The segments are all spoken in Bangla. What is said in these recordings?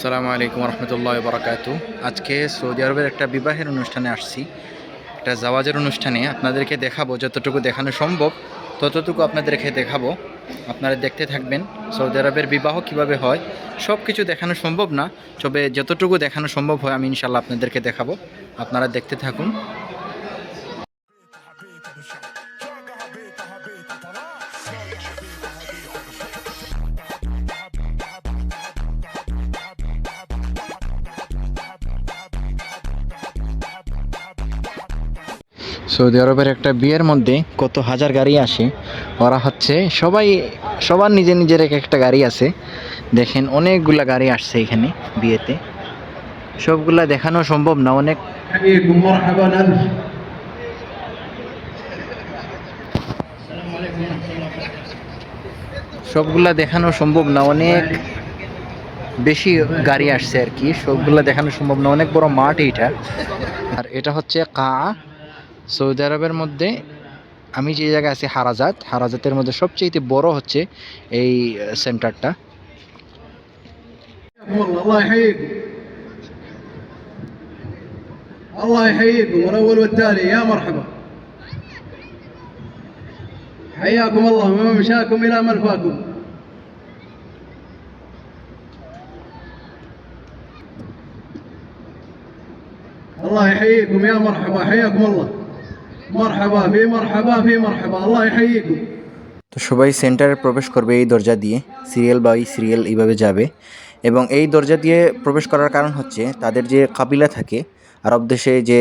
আসসালামু আলাইকুম রহমতুল্লাহ বরকাতু। আজকে সৌদি আরবের একটা বিবাহের অনুষ্ঠানে আসছি, একটা জাওয়াজের অনুষ্ঠানে। আপনাদেরকে দেখাবো, যতটুকু দেখানো সম্ভব ততটুকু আপনাদেরকে দেখাবো। আপনারা দেখতে থাকবেন সৌদি আরবের বিবাহ কিভাবে হয়। সব কিছু দেখানো সম্ভব না, তবে যতটুকু দেখানো সম্ভব হয় আমি ইনশাল্লাহ আপনাদেরকে দেখাবো। আপনারা দেখতে থাকুন। সৌদি আরবের একটা বিয়ের মধ্যে কত হাজার গাড়ি আসে। ওরা হচ্ছে সবার নিজের নিজের এক একটা গাড়ি আছে। দেখেন অনেকগুলা গাড়ি আসছে এখানে বিয়েতে। সবগুলা দেখানো সম্ভব না, অনেক সবগুলা দেখানো সম্ভব না, অনেক বেশি গাড়ি আসছে আর কি। সবগুলা দেখানো সম্ভব না, অনেক বড় মাঠ এইটা। আর এটা হচ্ছে সৌদি আরবের মধ্যে আমি যে জায়গায় আছি হারাজাতের মধ্যে সবচেয়ে বড় হচ্ছে এই সেন্টারটা। الله يحييكم الله يحييكم الاول والتالي يا مرحبا حياكم الله من مشاكم الى ملفاكم الله يحييكم يا مرحبا حياكم الله مرحبا في مرحبا في مرحبا الله يحييكم। তো সবাই সেন্টারে প্রবেশ করবে এই দরজা দিয়ে, সিরিয়াল বাই সিরিয়াল এইভাবে যাবে। এবং এই দরজা দিয়ে প্রবেশ করার কারণ হচ্ছে তাদের যে কাবিলা থাকে, আরব দেশে যে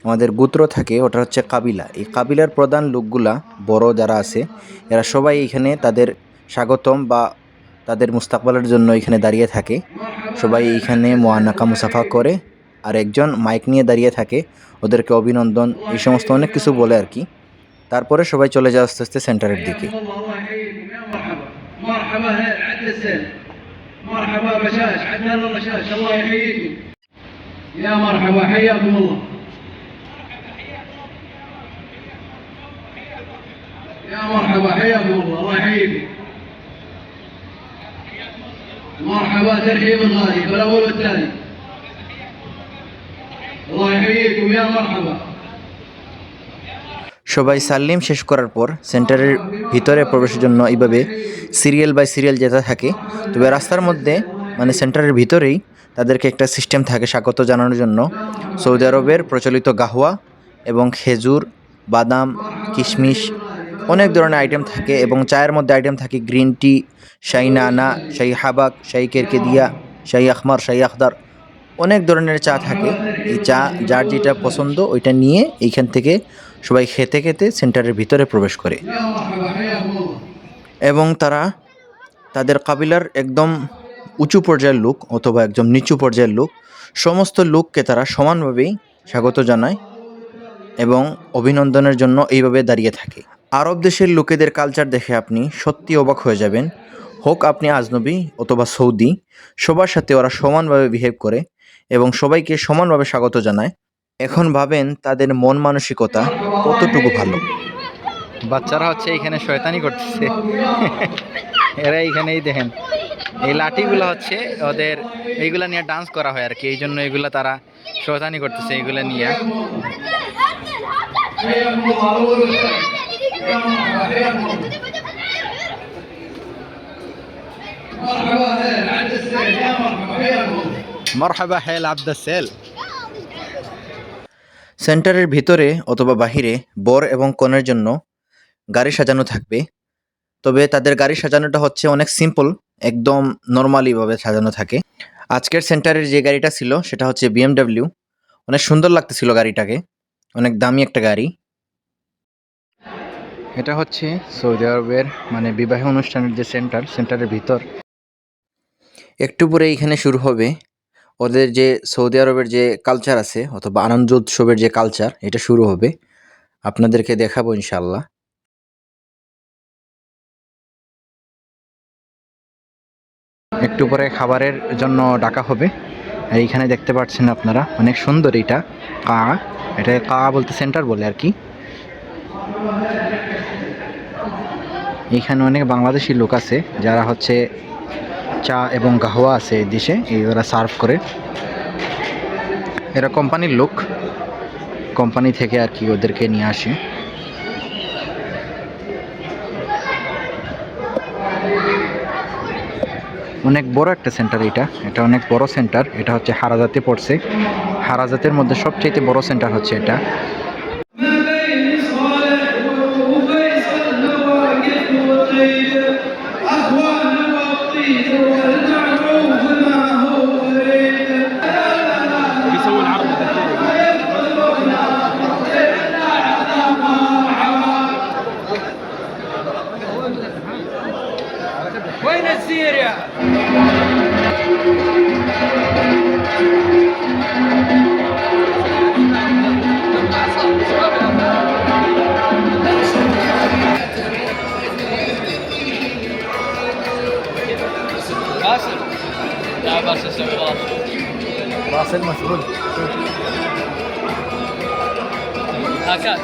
আমাদের গোত্র থাকে ওটা হচ্ছে কাবিলা। এই কাবিলার প্রধান লোকগুলা বড় যারা আছে এরা সবাই এখানে তাদের স্বাগতম বা তাদের মুস্তাকবালের জন্য এখানে দাঁড়িয়ে থাকে। সবাই এইখানে মুআনাকা মুসাফা করে, আর একজন মাইক নিয়ে দাঁড়িয়ে থাকে, ওদেরকে অভিনন্দন এই সমস্ত অনেক কিছু বলে আর কি। তারপরে সবাই চলে যায় আস্তে আস্তে সেন্টারের দিকে। مرحبا عد السيل مرحبا بشاش عد الله بشاش الله يحييكم يا مرحبا حياكم الله يا مرحبا حياكم الله الله يحييكم مرحبا ترحيب الغالي بالاول والثاني الله يحييكم يا مرحبا। সবাই সাল্লিম শেষ করার পর সেন্টারের ভিতরে প্রবেশের জন্য এইভাবে সিরিয়াল বাই সিরিয়াল যেতে থাকে। তবে রাস্তার মধ্যে মানে সেন্টারের ভিতরেই তাদেরকে একটা সিস্টেম থাকে স্বাগত জানানোর জন্য। সৌদি আরবের প্রচলিত গাহওয়া এবং খেজুর, বাদাম, কিশমিশ অনেক ধরনের আইটেম থাকে। এবং চায়ের মধ্যে আইটেম থাকে গ্রিন টি, শাহি নানা, শাহি হাবাক, শাহি কেরকেদিয়া, শাহি আখমার, শাহি আখদার, অনেক ধরনের চা থাকে। এই চা যার যেটা পছন্দ ওইটা নিয়ে এইখান থেকে সবাই খেতে খেতে সেন্টারের ভিতরে প্রবেশ করে। এবং তারা তাদের কাবিলার একদম উঁচু পর্যায়ের লোক অথবা একদম নিচু পর্যায়ের লোক, সমস্ত লোককে তারা সমানভাবেই স্বাগত জানায় এবং অভিনন্দনের জন্য এইভাবে দাঁড়িয়ে থাকে। আরব দেশের লোকেদের কালচার দেখে আপনি সত্যি অবাক হয়ে যাবেন। হোক আপনি আজনবী অথবা সৌদি, সবার সাথে ওরা সমানভাবে বিহেভ করে এবং সবাইকে সমানভাবে স্বাগত জানায়। এখন ভাবেন তাদের মন মানসিকতা কতটুকু ভালো। বাচ্চারা হচ্ছে এখানে শয়তানি করতেছে। এরা এইখানেই দেখেন এই লাঠিগুলো হচ্ছে ওদের, এইগুলা নিয়ে ডান্স করা হয় আর কি। এই জন্য এগুলা তারা শয়তানি করতেছে এইগুলা নিয়ে। মারহাবা হেল আব্দুল সেল। সেন্টারের ভিতরে অথবা বাহিরে বর এবং কনের জন্য গাড়ি সাজানো থাকবে। তবে তাদের গাড়ি সাজানোটা হচ্ছে অনেক সিম্পল, একদম নর্মালিভাবে সাজানো থাকে। আজকের সেন্টারের যে গাড়িটা ছিল সেটা হচ্ছে BMW। অনেক সুন্দর লাগতেছিল গাড়িটাকে, অনেক দামি একটা গাড়ি। এটা হচ্ছে সৌদি আরবের মানে বিবাহ অনুষ্ঠানের যে সেন্টারের ভিতর। একটু পরে এইখানে শুরু হবে ওদের যে সৌদি আরবের যে কালচার আছে অথবা আনন্দ উৎসবের যে কালচার, এটা শুরু হবে। আপনাদেরকে দেখাবো ইনশাল্লাহ। একটু পরে খাবারের জন্য ডাকা হবে। এইখানে দেখতে পাচ্ছেন আপনারা, অনেক সুন্দর এটা বলতে সেন্টার বলে আর কি। এইখানে অনেক বাংলাদেশি লোক আছে যারা হচ্ছে চা এবং গাহওয়া আছে এই দেশে, এরা সার্ভ করে। এরা কোম্পানির লোক, কোম্পানি থেকে আর কি ওদেরকে নিয়ে আসে। অনেক বড় একটা সেন্টার এটা অনেক বড় সেন্টার। এটা হচ্ছে হারাজাতে পড়ছে। হারাজাতের মধ্যে সবচেয়ে বড় সেন্টার হচ্ছে এটা। ما بين صالح وفيصل نواقف وطيب اخواننا والطيب والمعروف ما هو غريب بيسوي العرض وين السيريا؟ باسل لا باسل سوي راسل রাসেল মশগুল। هكذا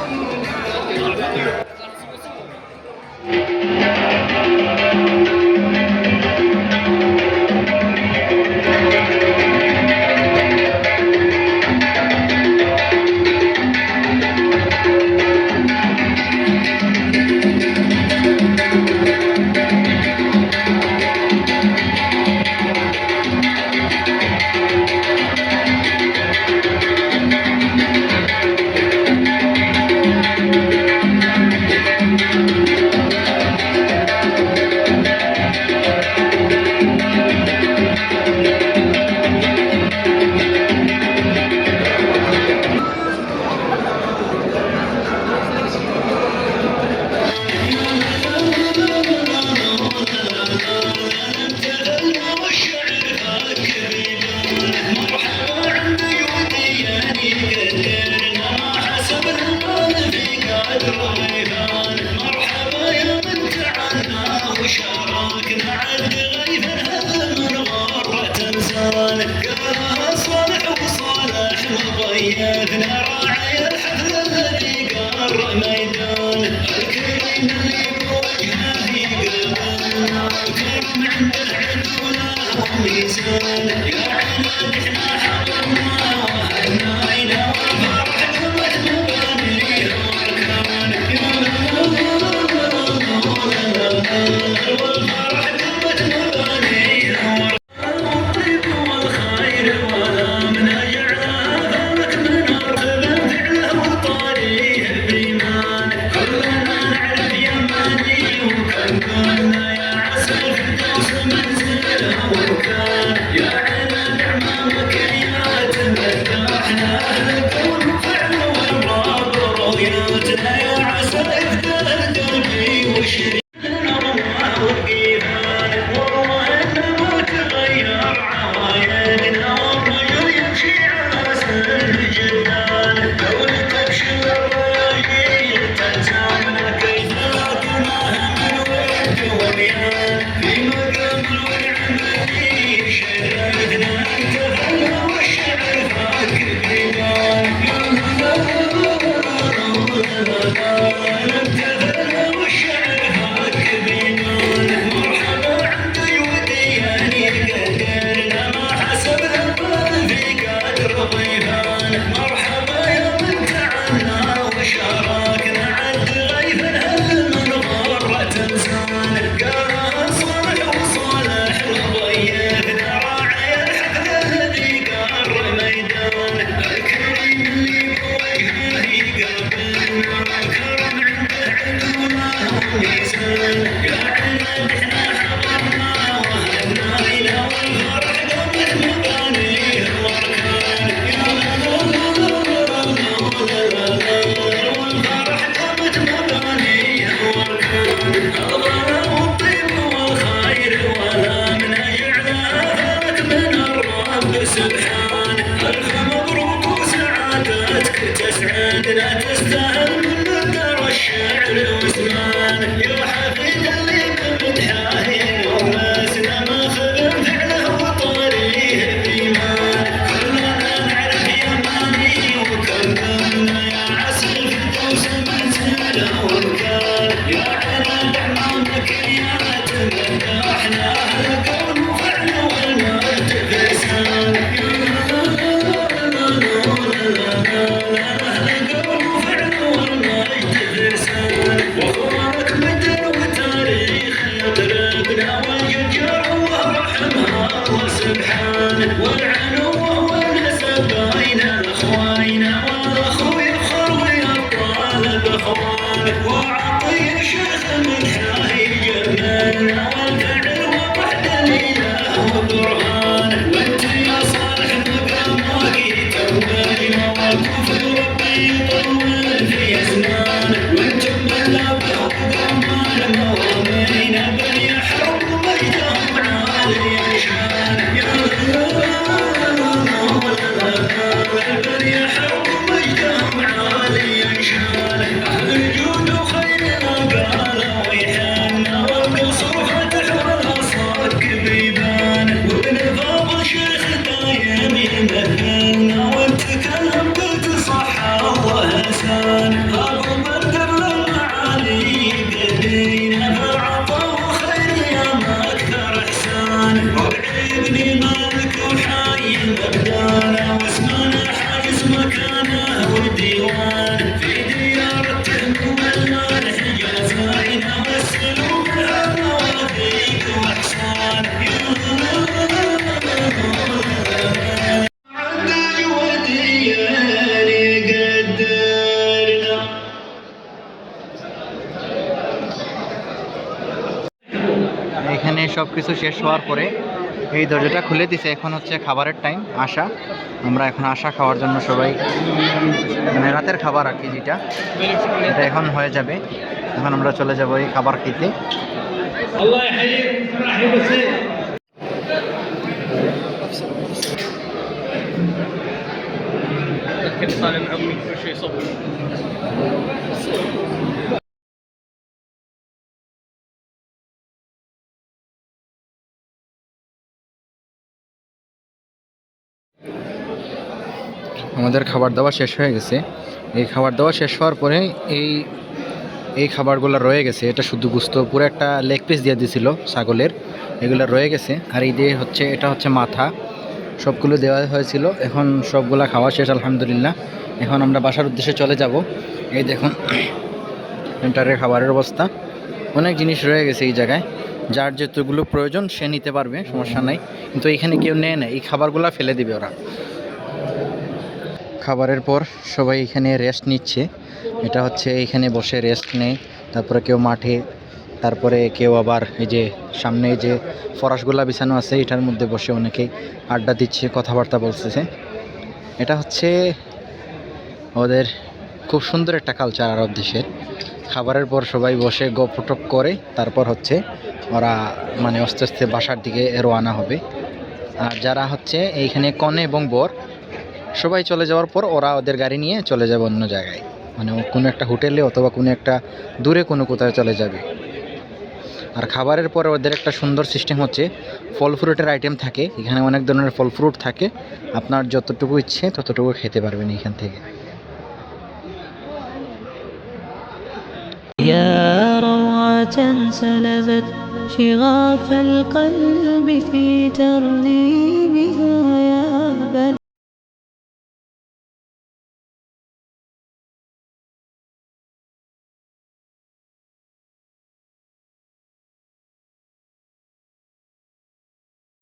يا عنا دعمامك يا تمدحنا الكون إخوانه والعدو والنسب بين أخوينا والأخو يفخر ويبطل بأخوانه وعطيه شيخ من حاي جبلنا والفعل وضح دليله وبرهانه وانت يا صالح مقامك توبينا والكفر ربي يطول في أزمانه وانتم بالله وقامنا موامينا بني حرب مجدهم عالي شانه يا بني حرب مجدهم عالي شانه أهل الجود وخيرنا قالوا ويحنا والقصر فتح والأصابك بيبانه وابن فاضل شيخ دايم يمثلنا وانتكلم بتصحى الله لسانه أبو بدر للمعالي بيدينا فالعطا وخير يا ما أكثر إحسانه ربعي ابني مالك وحاي مبدانا واسمنا حاجز مكانه وديوانه في ديار التهم والمال حجازينا والسلوك هذا وفيك وإحسانه عدل ودياني قدرنا এখানে সব কিছু শেষ হওয়ার পরে এই দরজাটা খুলে দিছে। এখন হচ্ছে খাবারের টাইম, আশা। আমরা এখন আশা খাওয়ার জন্য সবাই, মানে রাতের খাবার আর কি, যেটা এটা এখন হয়ে যাবে। এখন আমরা চলে যাবো এই খাবার খেতে। الله يحييك رحيم السيد. كنت طالع مع امي كل شيء صبر. আমাদের খাবার দাবার শেষ হয়ে গেছে। এই খাবার দাবার শেষ হওয়ার পরে এই খাবারগুলো রয়ে গেছে। এটা শুধু গুস্ত, পুরো একটা লেগ পিস দিয়ে দিয়েছিল ছাগলের, এগুলো রয়ে গেছে। আর এই দিয়ে হচ্ছে, এটা হচ্ছে মাথা, সবগুলো দেওয়া হয়েছিল। এখন সবগুলা খাওয়া শেষ আলহামদুলিল্লাহ। এখন আমরা বাসার উদ্দেশ্যে চলে যাব। এই দেখুন সেন্টারের খাবারের অবস্থা, অনেক জিনিস রয়ে গেছে এই জায়গায়। যার যেতগুলো প্রয়োজন সে নিতে পারবে, সমস্যা নাই। কিন্তু এখানে কেউ নেয় না, এই খাবারগুলো ফেলে দিবে ওরা। খাবারের পর সবাই এখানে রেস্ট নিচ্ছে। এটা হচ্ছে এইখানে বসে রেস্ট নেয়। তারপরে কেউ মাঠে, তারপরে কেউ আবার এই যে সামনে যে ফরাসগুলা বিছানো আছে এটার মধ্যে বসে অনেকেই আড্ডা দিচ্ছে, কথাবার্তা বলতেছে। এটা হচ্ছে ওদের খুব সুন্দর একটা কালচার আরব দেশের। খাবারের পর সবাই বসে গপটপ করে তারপর হচ্ছে ওরা মানে আস্তে আস্তে বাসার দিকে রওনা হবে। আর যারা হচ্ছে এইখানে কনে এবং বর সবাই চলে যাওয়ার পর ওরা ওদের গাড়ি নিয়ে চলে যাবে অন্য জায়গায়, মানে কোনো একটা হোটেলে অথবা কোনো একটা দূরে কোনো কোথাও চলে যাবে। আর খাবারের পরে ওদের একটা সুন্দর সিস্টেম হচ্ছে, ফল ফ্রুটের আইটেম থাকে এখানে, অনেক ধরনের ফল ফ্রুট থাকে। আপনার যতটুকু ইচ্ছে ততটুকু খেতে পারবেন এখান থেকে। يا روعة سلبت شغاف القلب في ترنيمها يا بل